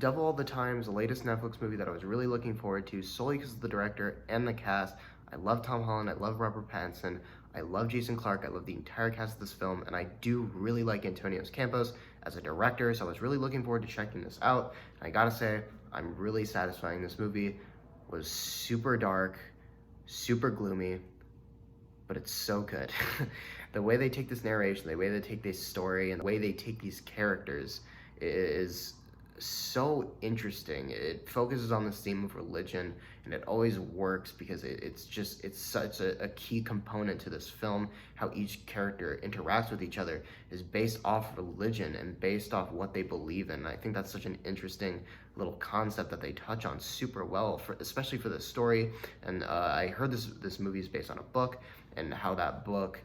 Double All the Time's the latest Netflix movie that I was really looking forward to solely because of the director and the cast. I love Tom Holland, I love Robert Pattinson, I love Jason Clarke, I love the entire cast of this film, and I do really like Antonio Campos as a director, so I was really looking forward to checking this out. And I gotta say, I'm really satisfying. This movie was super dark, super gloomy, but it's so good. The way they take this narration, the way they take this story, and the way they take these characters is so interesting. It focuses on this theme of religion, and it always works because it's such a key component to this film. How each character interacts with each other is based off religion and based off what they believe in. And I think that's such an interesting little concept that they touch on super well, especially for the story. And I heard this movie is based on a book, and how that book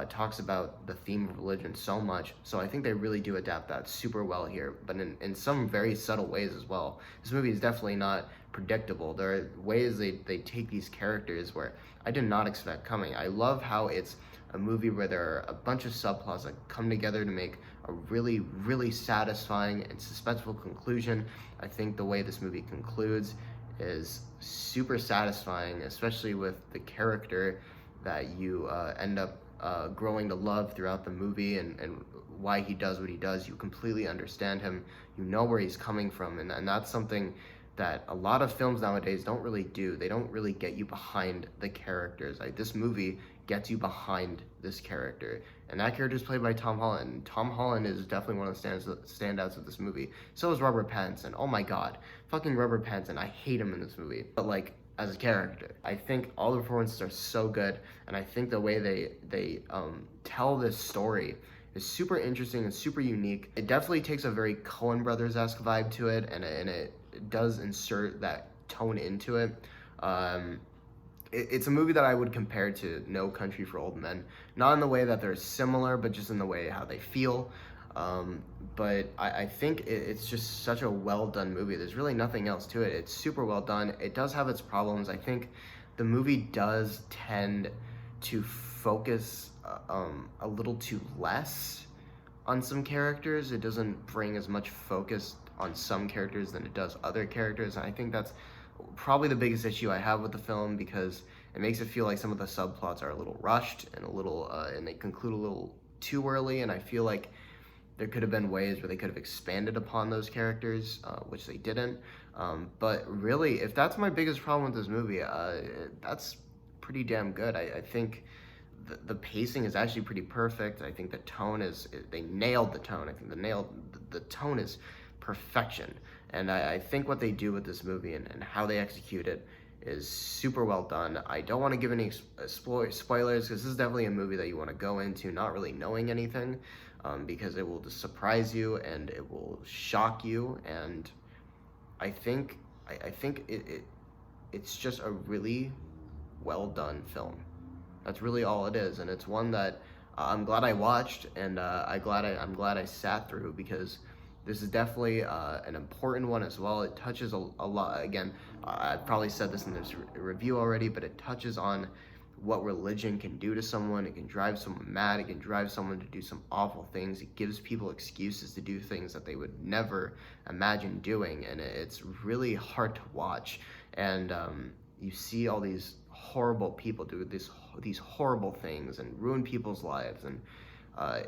talks about the theme of religion so much. So I think they really do adapt that super well here, but in some very subtle ways as well. This movie is definitely not predictable. There are ways they take these characters where I did not expect coming. I love how it's a movie where there are a bunch of subplots that come together to make a really, really satisfying and suspenseful conclusion. I think the way this movie concludes is super satisfying, especially with the character that you end up growing to love throughout the movie, and why he does what he does. You completely understand him, you know where he's coming from, and that's something that a lot of films nowadays don't really do. They don't really get you behind the characters. Like, this movie gets you behind this character, and that character is played by Tom Holland. Tom Holland is definitely one of the standouts of this movie. So is Robert Pattinson. Oh my god, fucking Robert Pattinson, I hate him in this movie, but like, as a character, I think all the performances are so good, and I think the way they tell this story is super interesting and super unique. It definitely takes a very Coen Brothers-esque vibe to it, and it does insert that tone into it. It's a movie that I would compare to No Country for Old Men, not in the way that they're similar, but just in the way how they feel. But I think it's just such a well done movie. There's really nothing else to it. It's super well done. It does have its problems. I think the movie does tend to focus a little too less on some characters. It doesn't bring as much focus on some characters than it does other characters, and I think that's probably the biggest issue I have with the film, because it makes it feel like some of the subplots are a little rushed and and they conclude a little too early, and I feel like there could have been ways where they could have expanded upon those characters, which they didn't. But really, if that's my biggest problem with this movie, that's pretty damn good. I think the pacing is actually pretty perfect. I think the tone they nailed the tone. I think the tone is perfection. And I think what they do with this movie and how they execute it is super well done. I don't want to give any spoilers, because this is definitely a movie that you want to go into not really knowing anything, because it will just surprise you and it will shock you. And I think it's just a really well done film. That's really all it is, and it's one that I'm glad I watched, and I'm glad I sat through, because this is definitely an important one as well. It touches a lot. Again, I probably said this in this review already, but it touches on what religion can do to someone. It can drive someone mad. It can drive someone to do some awful things. It gives people excuses to do things that they would never imagine doing, and it's really hard to watch. And you see all these horrible people do these horrible things and ruin people's lives, and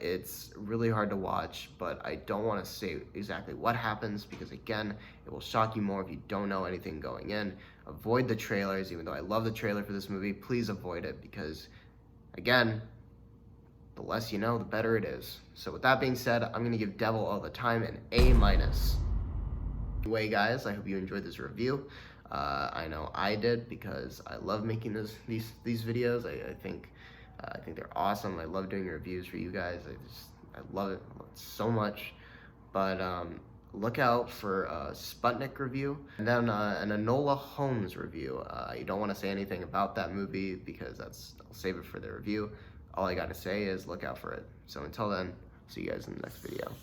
it's really hard to watch. But I don't want to say exactly what happens, because again, it will shock you more if you don't know anything going in. Avoid the trailers. Even though I love the trailer for this movie, please avoid it, because again, the less you know, the better it is. So with that being said, I'm gonna give Devil All the Time an A-. Anyway, guys, I hope you enjoyed this review. I know I did, because I love making these videos. I think they're awesome. I love doing reviews for you guys. I love it so much. But look out for a Sputnik review, and then an Enola Holmes review. You don't want to say anything about that movie, because I'll save it for the review. All I gotta say is look out for it. So until then, see you guys in the next video.